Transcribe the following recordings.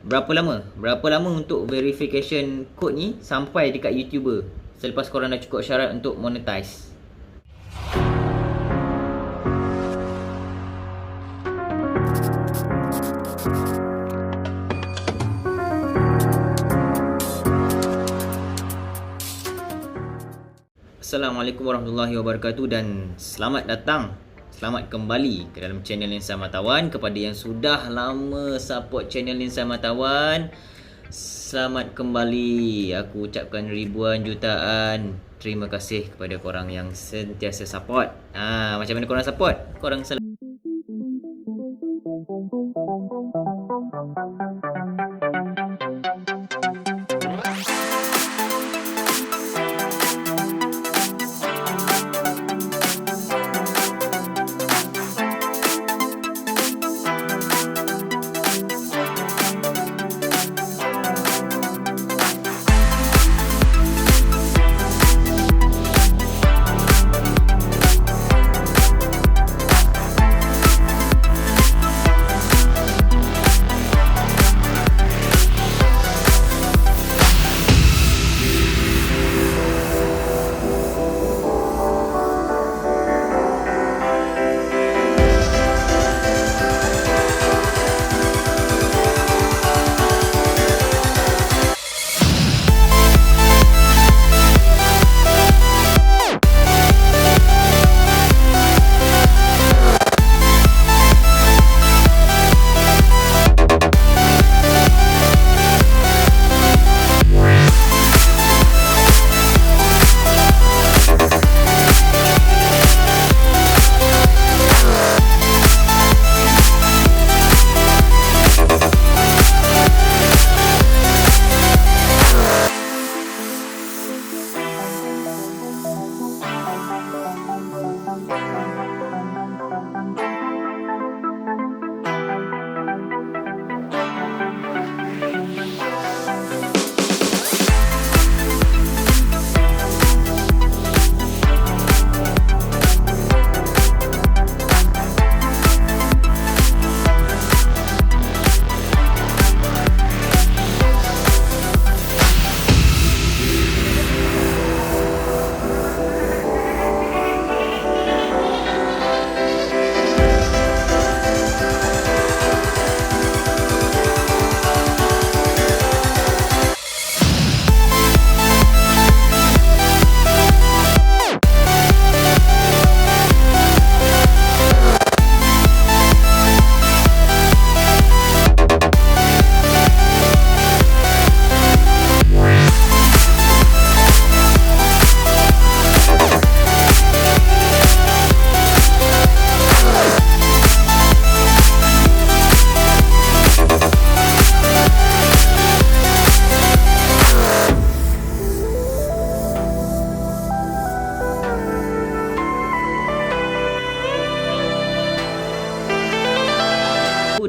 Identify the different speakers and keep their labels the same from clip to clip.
Speaker 1: berapa lama untuk verification code ni sampai dekat YouTuber selepas korang dah cukup syarat untuk monetize. Assalamualaikum warahmatullahi wabarakatuh dan selamat datang, selamat kembali ke dalam channel Lensamatawan. Kepada yang sudah lama support channel Lensamatawan, selamat kembali. Aku ucapkan ribuan jutaan terima kasih kepada korang yang sentiasa support. Macam mana korang support? Korang selalu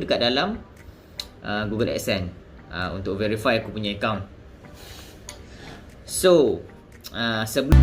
Speaker 1: dekat dalam Google Adsense untuk verify aku punya account. So sebelum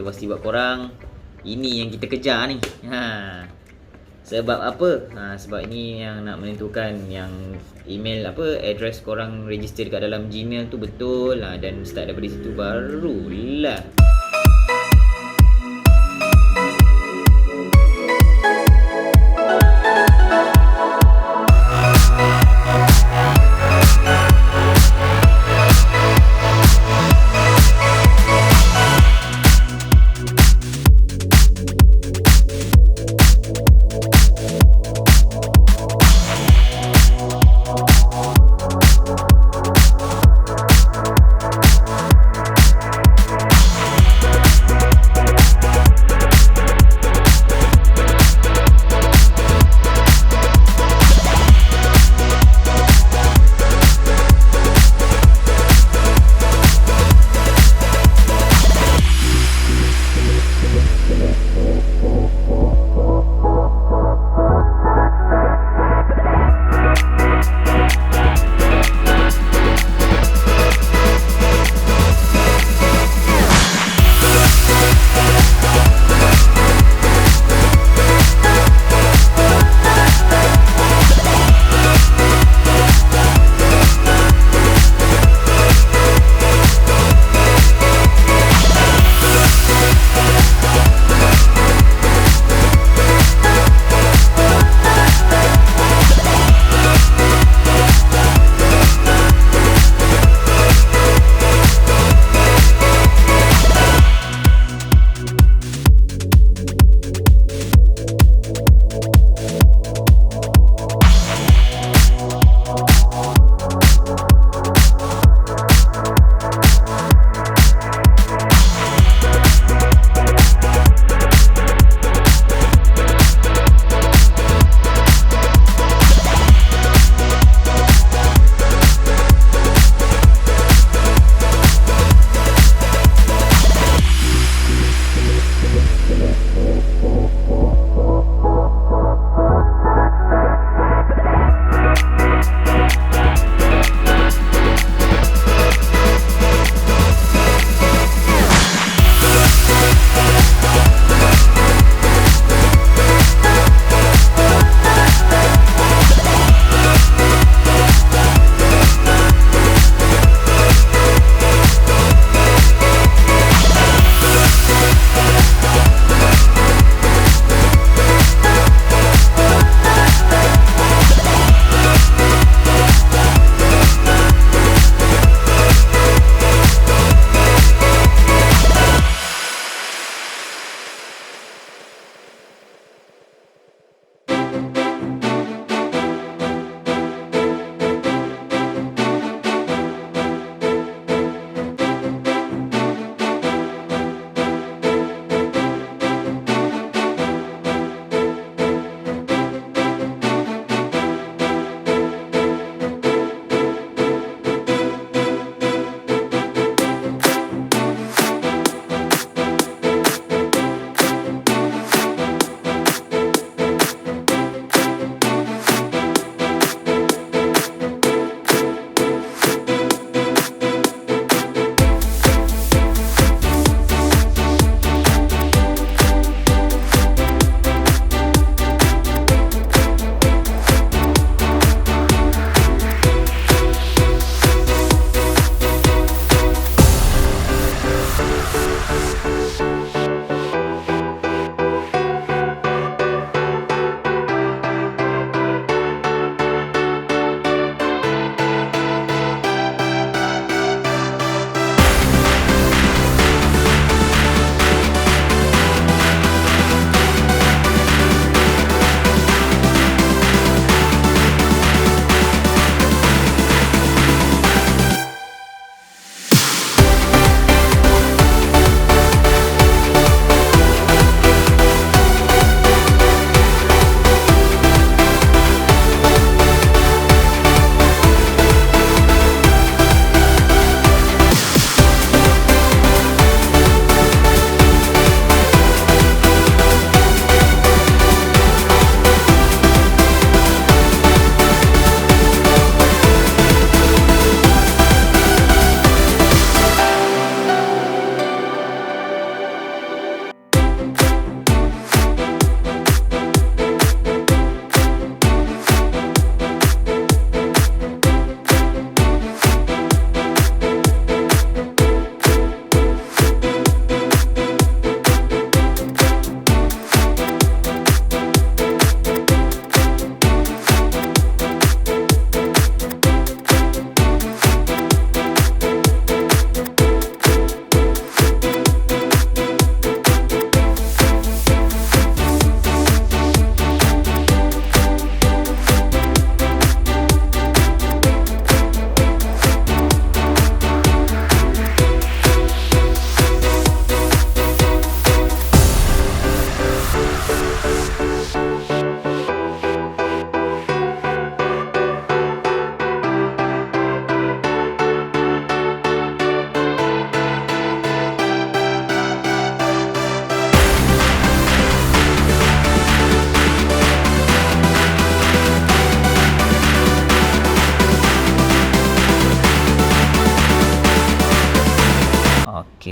Speaker 1: pasti buat korang. Ini yang kita kejar ni. Sebab apa? Sebab ini yang nak menentukan yang email address korang register dekat dalam Gmail tu betul dan start daripada situ barulah.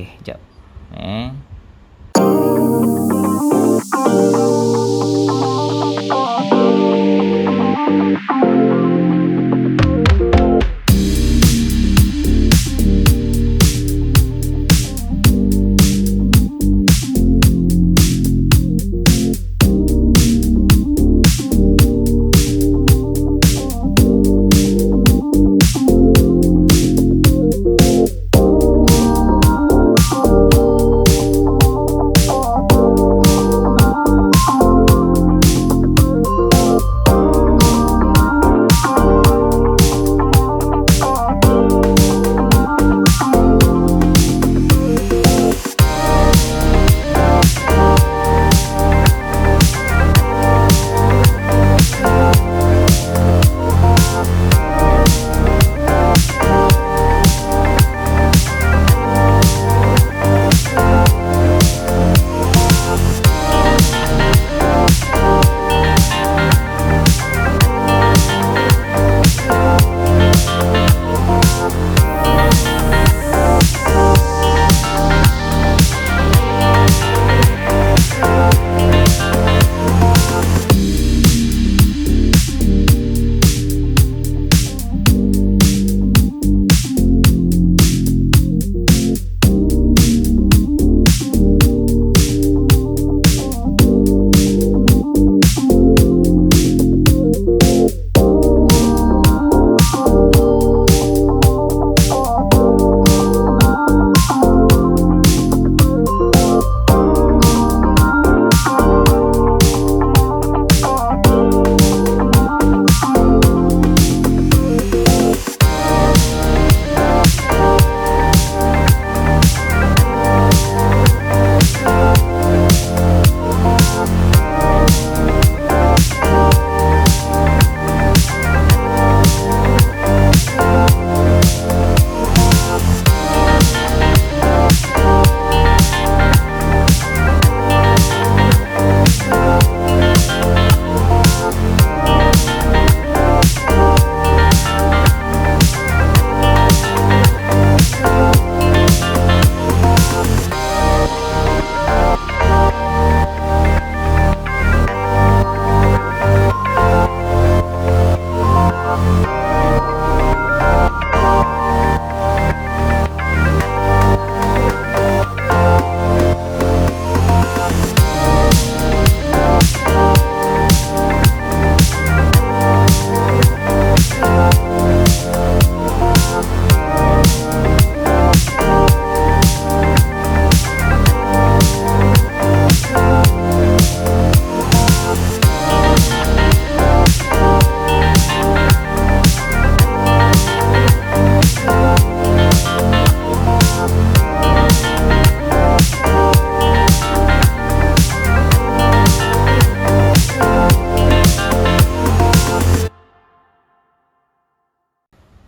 Speaker 1: Okey, jap.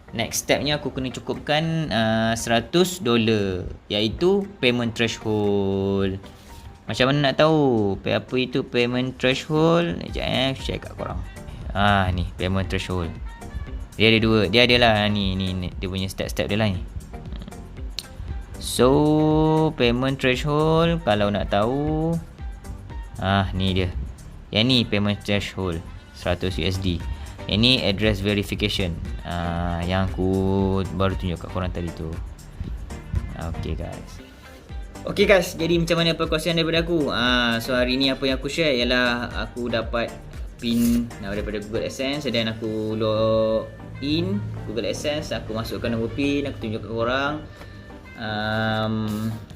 Speaker 1: Next stepnya aku kena cukupkan $100 iaitu payment threshold. Macam mana nak tahu apa itu payment threshold? Sekejap share kat korang. Ni payment threshold. Dia ada dua. Dia adalah ni dia punya step-step dia lah ni. So payment threshold kalau nak tahu ni dia. Yang ni payment threshold $100. Ini address verification yang aku baru tunjuk kat korang tadi tu. Okay guys, jadi macam mana perkongsian daripada aku? So hari ni apa yang aku share ialah aku dapat pin daripada Google Adsense dan aku log in Google Adsense, aku masukkan nombor pin, aku tunjuk kat korang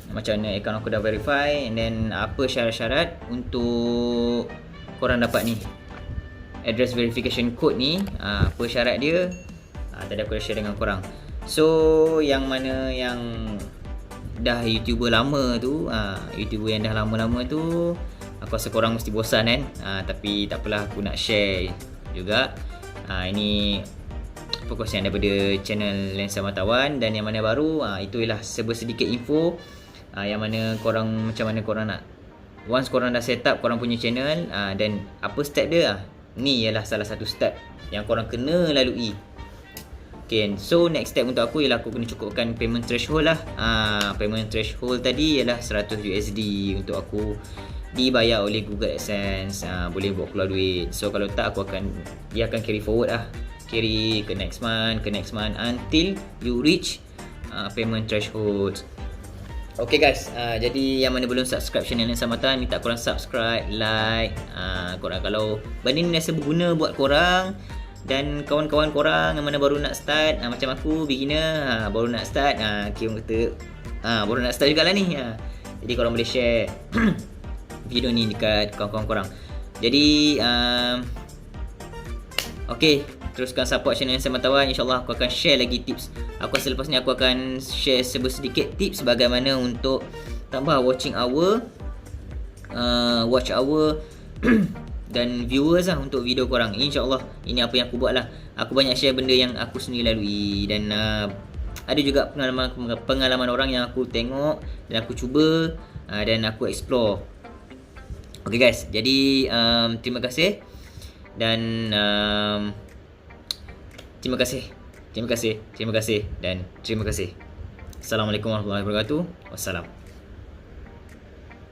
Speaker 1: macam mana akaun aku dah verify, and then apa syarat-syarat untuk korang dapat ni address verification code ni, apa syarat dia. Tadi aku dah share dengan korang. So yang mana yang dah YouTuber lama tu, YouTuber yang dah lama-lama tu, aku rasa korang mesti bosan kan. Tapi tak apalah, aku nak share juga. Ini perkongsian daripada channel Lensamatawan, dan yang mana baru, itu ialah sedikit info yang mana korang, macam mana korang nak, once korang dah set up korang punya channel, dan apa step dia, ni ialah salah satu step yang korang kena lalui. Okay, so next step untuk aku ialah aku kena cukupkan payment threshold lah. Payment threshold tadi ialah 100 USD untuk aku dibayar oleh Google Adsense. Boleh buat keluar duit. So kalau tak, dia akan carry forward lah, carry ke next month until you reach payment threshold. Okay guys, jadi yang mana belum subscribe channel Lensamatawan, minta korang subscribe, like. Korang kalau benda ni rasa berguna buat korang dan kawan-kawan korang yang mana baru nak start, macam aku beginner, baru nak start, kira kata baru nak start jugalah ni. Jadi korang boleh share video ni dekat kawan-kawan korang. Jadi okay, teruskan support channel Lensamatawan. InsyaAllah aku akan share lagi tips. Selepas ni aku akan share sedikit tips bagaimana untuk tambah watching hour, watch hour dan viewers lah untuk video korang. InsyaAllah ini apa yang aku buat lah. Aku banyak share benda yang aku sendiri lalui, dan ada juga pengalaman orang yang aku tengok dan aku cuba, dan aku explore. Okay guys, jadi terima kasih. Dan terima kasih dan terima kasih. Assalamualaikum warahmatullahi wabarakatuh. Wassalam.